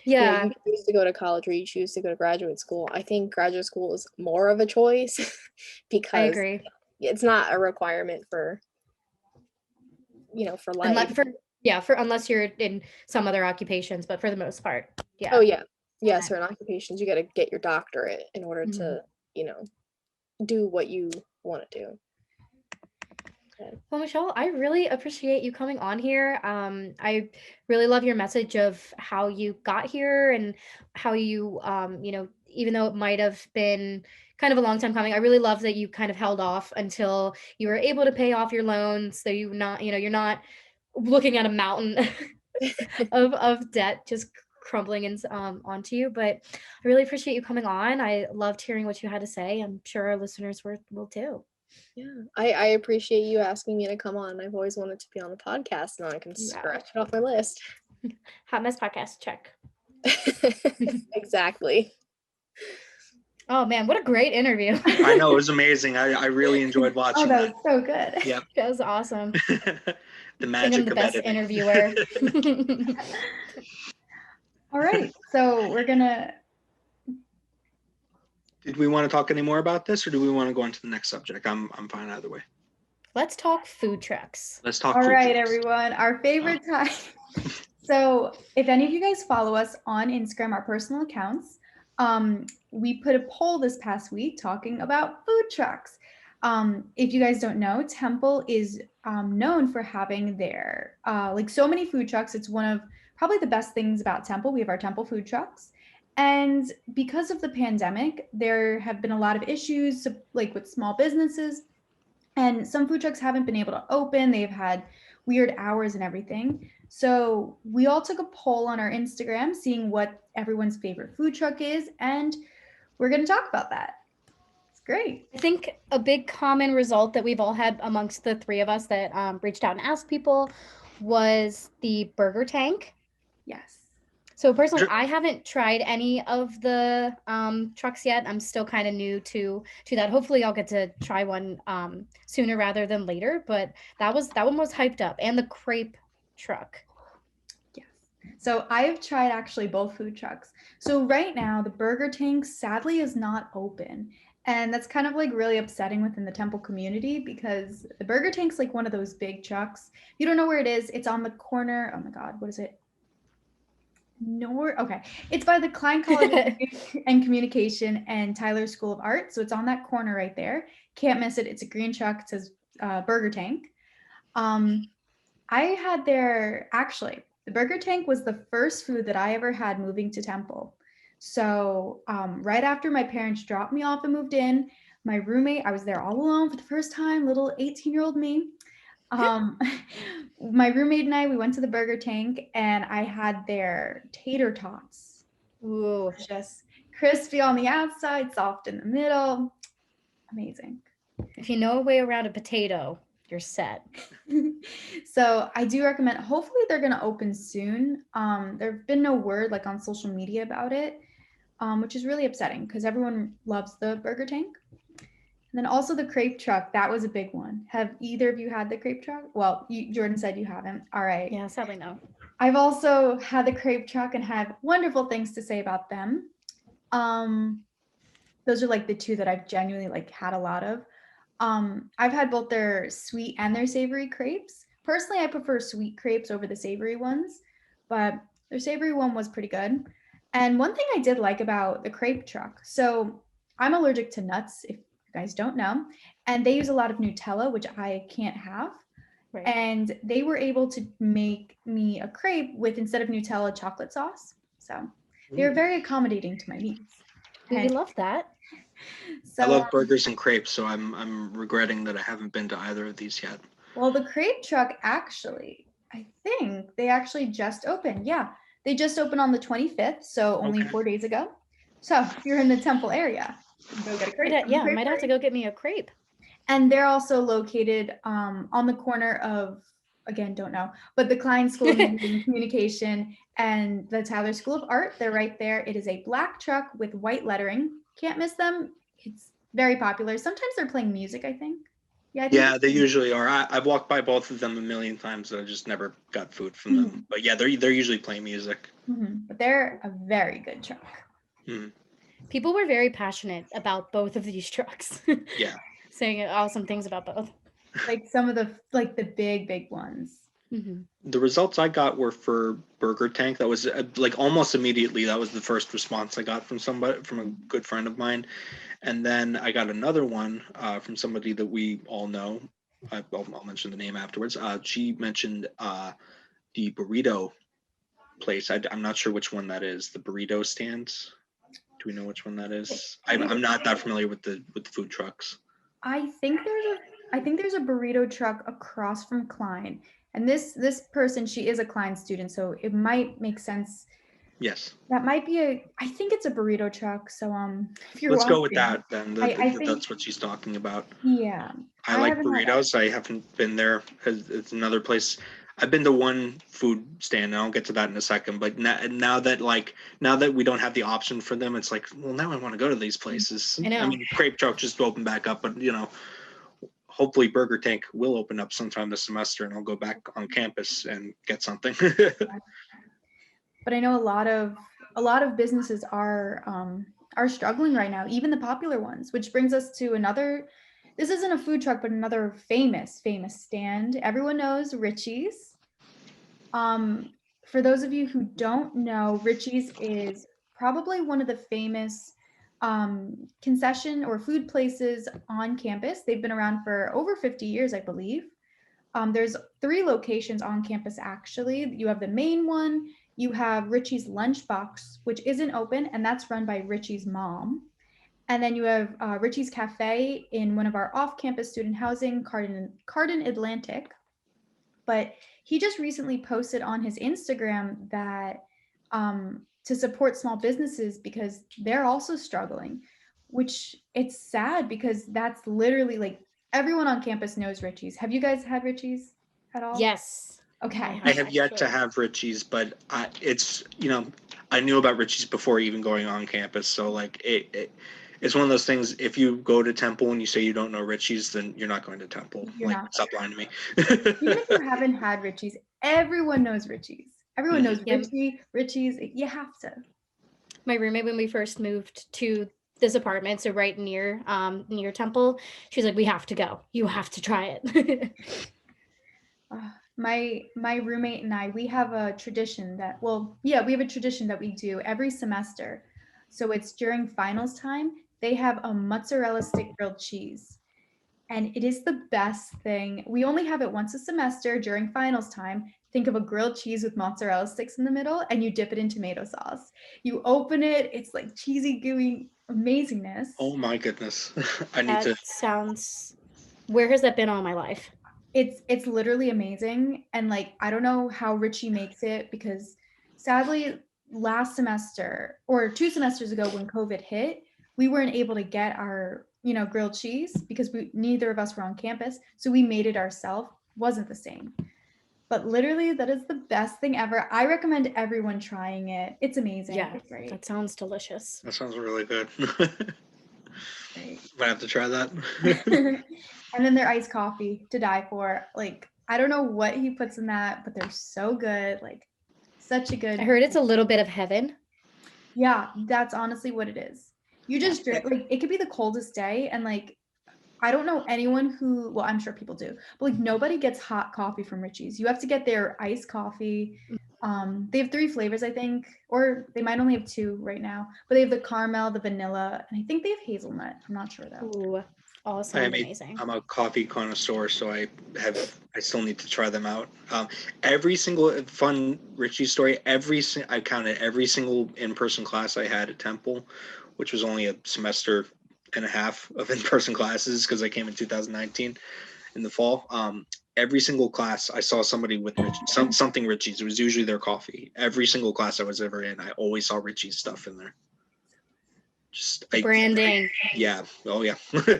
Yeah. you choose to go to college or you choose to go to graduate school. I think graduate school is more of a choice I because agree. it's not a requirement for for life. Unless you're in some other occupations, but for the most part, yeah. Oh yeah. Yeah, certain occupations you got to get your doctorate in order Mhm. to, do what you want to do. Well, Michelle, I really appreciate you coming on here. I really love your message of how you got here and how you, even though it might have been kind of a long time coming, I really love that you kind of held off until you were able to pay off your loans. So you're not looking at a mountain of debt just crumbling onto you. But I really appreciate you coming on. I loved hearing what you had to say. I'm sure our listeners will too. Yeah, I appreciate you asking me to come on. I've always wanted to be on the podcast. Now I can scratch it off my list. Hot Mess Podcast, check. Exactly. Oh man, what a great interview. I know, it was amazing. I really enjoyed watching that was so good. Yep. That was awesome. The magic the of best editing. interviewer. All right, so we're gonna. Did we want to talk any more about this, or do we want to go on to the next subject? I'm fine either way. Let's talk food trucks. Let's talk. All food right, trucks. everyone, our favorite time. So if any of you guys follow us on Instagram, our personal accounts, we put a poll this past week talking about food trucks. If you guys don't know, Temple is known for having their like so many food trucks. It's one of probably the best things about Temple. We have our Temple food trucks. And because of the pandemic, there have been a lot of issues like with small businesses, and some food trucks haven't been able to open. They've had weird hours and everything. So we all took a poll on our Instagram, seeing what everyone's favorite food truck is, and we're going to talk about that. It's great. I think a big common result that we've all had amongst the three of us that reached out and asked people was the burger tank. Yes. So personally, I haven't tried any of the trucks yet. I'm still kind of new to that. Hopefully, I'll get to try one sooner rather than later. But that one was hyped up, and the crepe truck. Yes. So I've tried actually both food trucks. So right now, the burger tank sadly is not open. And that's kind of like really upsetting within the Temple community because the burger tank's like one of those big trucks. If you don't know where it is, it's on the corner. Oh my God, what is it? Okay. It's by the Klein College and Communication and Tyler School of Art. So it's on that corner right there. Can't miss it. It's a green truck. It says Burger Tank. I had actually, the Burger Tank was the first food that I ever had moving to Temple. So right after my parents dropped me off and moved in, my roommate, I was there all alone for the first time, little 18-year-old me. My roommate and I, we went to the Burger Tank and I had their tater tots. Ooh. Just crispy on the outside, soft in the middle. Amazing. If you know a way around a potato, you're set. So I do recommend, hopefully they're going to open soon. There've been no word like on social media about it, which is really upsetting because everyone loves the Burger Tank. And then also the crepe truck, that was a big one. Have either of you had the crepe truck? Well, Jordan said you haven't. All right. Yeah, sadly no. I've also had the crepe truck and have wonderful things to say about them. Those are like the two that I've genuinely like had a lot of. I've had both their sweet and their savory crepes. Personally, I prefer sweet crepes over the savory ones, but their savory one was pretty good. And one thing I did like about the crepe truck, so I'm allergic to nuts, if you guys don't know, and they use a lot of Nutella, which I can't have. Right. And they were able to make me a crepe with, instead of Nutella, chocolate sauce. So they were very accommodating to my needs. We love that. So, I love burgers and crepes, so I'm regretting that I haven't been to either of these yet. Well, the crepe truck actually, I think they actually just opened. Yeah, they just opened on the 25th, so only 4 days ago. So if you're in the Temple area, go get a crepe. Yeah, might have to go get me a crepe. And they're also located on the corner of again, don't know, but the Klein School of Media and Communication and the Tyler School of Art, they're right there. It is a black truck with white lettering. Can't miss them. It's very popular. Sometimes they're playing music, I think. Yeah, I think Yeah, they usually are. I've walked by both of them a million times, but I just never got food from them. But yeah, they're usually playing music. But they're a very good truck. People were very passionate about both of these trucks. Yeah. Saying awesome things about both. Like some of the big ones. The results I got were for Burger Tank. That was like almost immediately. That was the first response I got from a good friend of mine. And then I got another one from somebody that we all know. I'll mention the name afterwards. She mentioned the burrito place. I'm not sure which one that is. The burrito stands. Do we know which one that is? I'm not that familiar with the food trucks. I think there's a burrito truck across from Klein. And this person, she is a Klein student, so it might make sense. Yes. That might be I think it's a burrito truck. So if you're Let's watching, go with that then. I think that's what she's talking about. Yeah. I like burritos. I haven't been there. It's another place. I've been to one food stand, and I'll get to that in a second. But now that we don't have the option for them, it's like, well, now I want to go to these places. I know. I mean, Crepe Truck just opened back up, but hopefully Burger Tank will open up sometime this semester, and I'll go back on campus and get something. But I know a lot of businesses are struggling right now, even the popular ones, which brings us to another. This isn't a food truck, but another famous stand. Everyone knows Richie's. For those of you who don't know, Richie's is probably one of the famous concession or food places on campus. They've been around for over 50 years, I believe. There's 3 locations on campus, actually. You have the main one, you have Richie's Lunchbox, which isn't open, and that's run by Richie's mom. And then you have Richie's Cafe in one of our off-campus student housing, Carden Atlantic. But he just recently posted on his Instagram that to support small businesses because they're also struggling, which it's sad because that's literally like everyone on campus knows Richie's. Have you guys had Richie's at all? Yes. Okay. I have yet to have Richie's, but I knew about Richie's before even going on campus. So like it's one of those things. If you go to Temple and you say you don't know Richie's, then you're not going to Temple. Stop lying to me. Even if you haven't had Richie's, everyone knows Richie's. Everyone knows Richie's. You have to. My roommate, when we first moved to this apartment, so right near Temple, she's like, "We have to go. You have to try it." My roommate and I, we have a tradition that we do every semester. So it's during finals time. They have a mozzarella stick grilled cheese. And it is the best thing. We only have it once a semester during finals time. Think of a grilled cheese with mozzarella sticks in the middle, and you dip it in tomato sauce. You open it, it's like cheesy, gooey amazingness. Oh my goodness. Sounds. Where has that been all my life? It's literally amazing. And like, I don't know how Richie makes it because sadly, last semester or 2 semesters ago when COVID hit, we weren't able to get our grilled cheese because neither of us were on campus. So we made it ourselves. Wasn't the same. But literally, that is the best thing ever. I recommend everyone trying it. It's amazing. Yeah, it's great. That sounds delicious. That sounds really good. Might have to try that. And then their iced coffee to die for. Like, I don't know what he puts in that, but they're so good. Like, such a good. I heard it's a little bit of heaven. Yeah, that's honestly what it is. You just drink, like, it could be the coldest day, and like, I don't know anyone who, well, I'm sure people do, but like nobody gets hot coffee from Richie's. You have to get their iced coffee. They have 3 flavors, I think, or they might only have 2 right now, but they have the caramel, the vanilla, and I think they have hazelnut. I'm not sure though. Ooh, awesome, amazing. I'm a coffee connoisseur, so I still need to try them out. Every single fun Richie story, I counted every single in-person class I had at Temple, which was only a semester and a half of in-person classes because I came in 2019 in the fall. Every single class I saw somebody with something Richie's. It was usually their coffee. Every single class I was ever in, I always saw Richie's stuff in there. Branding. Yeah. Oh yeah.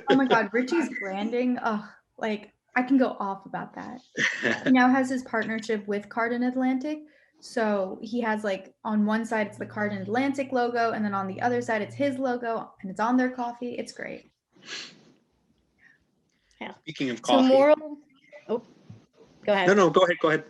Oh my God, Richie's branding. Oh, like I can go off about that. He now has his partnership with Carden Atlantic. So he has like on one side it's the Carden Atlantic logo, and then on the other side it's his logo, and it's on their coffee. It's great. Yeah. Speaking of So coffee. moral. Oh, go ahead. No, go ahead.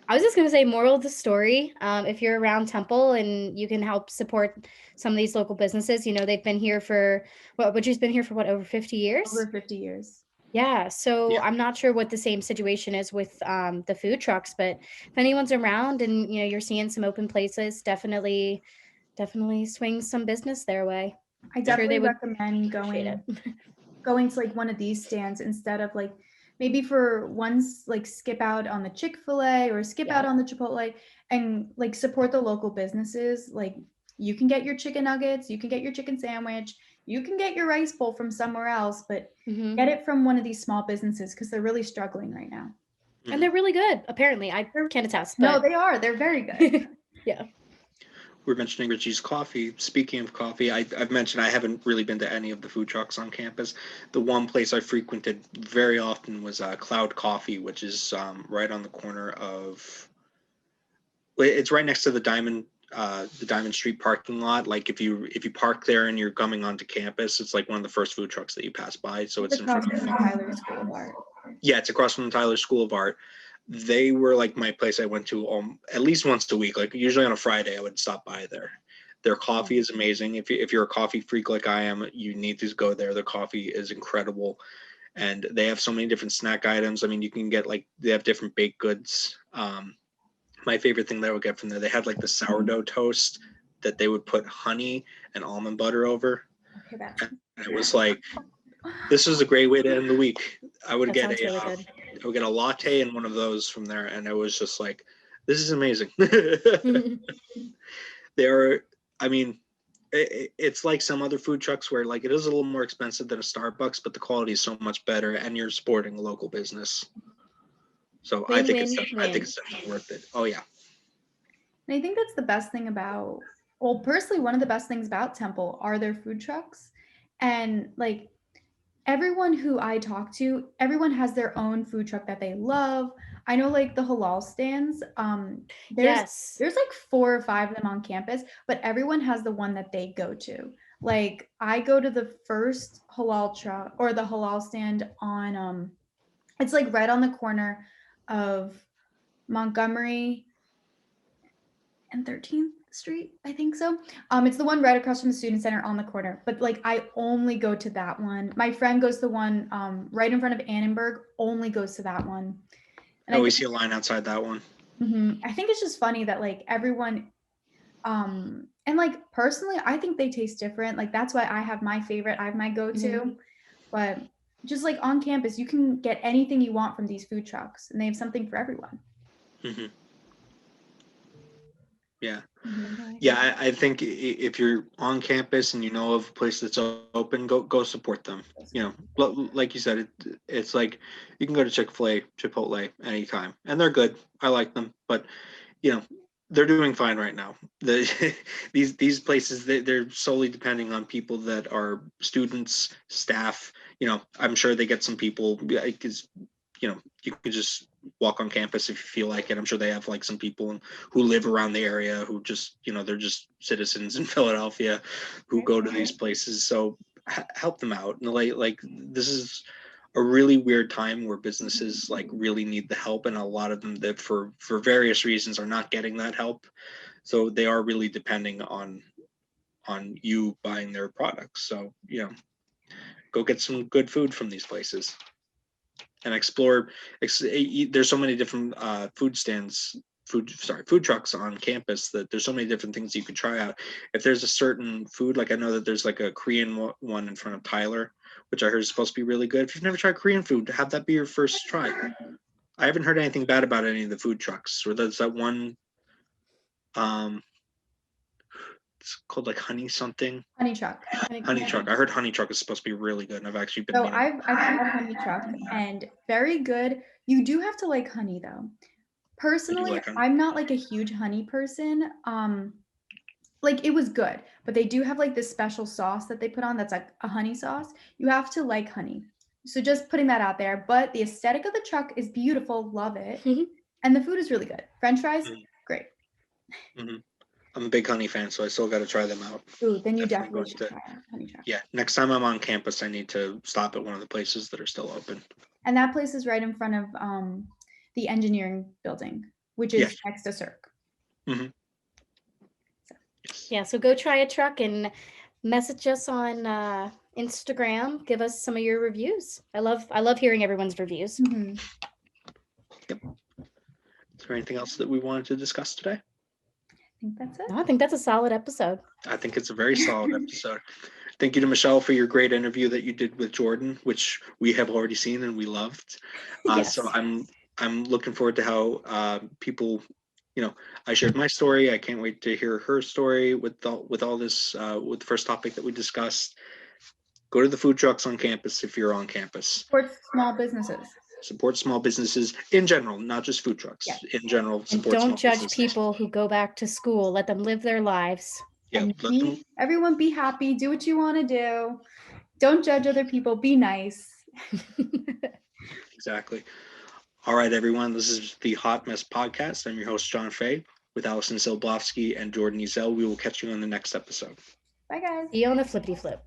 I was just going to say, moral of the story, if you're around Temple and you can help support some of these local businesses, you know, they've been here for, Butcher's been here for what, over 50 years? Over 50 years. Yeah. So I'm not sure what the same situation is with the food trucks, but if anyone's around and, you know, you're seeing some open places, definitely swing some business their way. I definitely recommend going to like one of these stands instead of like maybe for once like skip out on the Chick-fil-A or skip out on the Chipotle and like support the local businesses. Like you can get your chicken nuggets, you can get your chicken sandwich, you can get your rice bowl from somewhere else, but get it from one of these small businesses because they're really struggling right now. And they're really good, apparently. I can't attest. But... No, they are. They're very good. Yeah. We're mentioning Richie's Coffee. Speaking of coffee, I've mentioned I haven't really been to any of the food trucks on campus. The one place I frequented very often was Cloud Coffee, which is right on the corner of. It's right next to the Diamond Street parking lot. Like if you park there and you're coming onto campus, it's like one of the first food trucks that you pass by. So it's in front of Tyler School of Art. Yeah, it's across from the Tyler School of Art. They were like my place I went to at least once a week. Like usually on a Friday, I would stop by there. Their coffee is amazing. If you're a coffee freak like I am, you need to go there. Their coffee is incredible, and they have so many different snack items. I mean, you can get they have different baked goods. My favorite thing that I would get from there, they had like the sourdough toast that they would put honey and almond butter over. Okay, and it was like, this is a great way to end the week. I would get a latte and one of those from there, and it was just like, this is amazing. I mean, it's like some other food trucks where like it is a little more expensive than a Starbucks, but the quality is so much better, and you're supporting a local business. So I think it's definitely worth it. Oh yeah. And I think that's the best thing about, well, personally, one of the best things about Temple are their food trucks, and like. Everyone who I talk to, everyone has their own food truck that they love. I know like the halal stands. There's like 4 or 5 of them on campus, but everyone has the one that they go to. Like I go to the first halal truck or the halal stand on it's like right on the corner of Montgomery and 13th Street, I think so. It's the one right across from the student center on the corner, but like I only go to that one. My friend goes to the one right in front of Annenberg, only goes to that one. And we see a line outside that one. I think it's just funny that like everyone and like personally I think they taste different. Like that's why I have my favorite, I have my go-to. But just like on campus you can get anything you want from these food trucks, and they have something for everyone. Yeah. Yeah, I think if you're on campus and you know of a place that's open, go support them. You know, like you said, it's like you can go to Chick-fil-A, Chipotle anytime, and they're good. I like them, but you know, they're doing fine right now. These places they're solely depending on people that are students, staff. You know, I'm sure they get some people because you know you could just walk on campus if you feel like it. I'm sure they have like some people who live around the area who just, you know, they're just citizens in Philadelphia who go to these places. So help them out. And like this is a really weird time where businesses like really need the help, and a lot of them that for various reasons are not getting that help. So they are really depending on you buying their products. So, you know, go get some good food from these places. And explore. There's so many different food trucks on campus that there's so many different things you could try out. If there's a certain food, like I know that there's like a Korean one in front of Tyler, which I heard is supposed to be really good. If you've never tried Korean food, have that be your first try. I haven't heard anything bad about any of the food trucks. Or there's that one, it's called like Honey something. Honey Truck. Honey Truck. I heard Honey Truck is supposed to be really good, and I've actually been. So I've had Honey Truck and very good. You do have to like honey though. Personally, I'm not like a huge honey person. Like it was good, but they do have like this special sauce that they put on that's like a honey sauce. You have to like honey. So just putting that out there. But the aesthetic of the truck is beautiful. Love it. And the food is really good. French fries, great. I'm a big honey fan, so I still got to try them out. Ooh, then you definitely should try honey truck. Yeah, next time I'm on campus, I need to stop at one of the places that are still open. And that place is right in front of the engineering building, which is next to Cirque. Yeah, so go try a truck and message us on Instagram. Give us some of your reviews. I love hearing everyone's reviews. Yep. Is there anything else that we wanted to discuss today? I think that's it. No, I think that's a solid episode. I think it's a very solid episode. Thank you to Michelle for your great interview that you did with Jordan, which we have already seen and we loved. Yes. So I'm looking forward to how people, I shared my story. I can't wait to hear her story with all this, with the first topic that we discussed. Go to the food trucks on campus if you're on campus. Support small businesses. Support small businesses in general, not just food trucks. Yes. In general, And support don't small judge businesses. people who go back to school. Let them live their lives. Yeah, everyone be happy. Do what you want to do. Don't judge other people. Be nice. Exactly. All right, everyone. This is the Hot Mess Podcast. I'm your host, John Fay, with Allison Silblovsky and Jordan Ezel. We will catch you on the next episode. Bye, guys. See you on the flippity flip.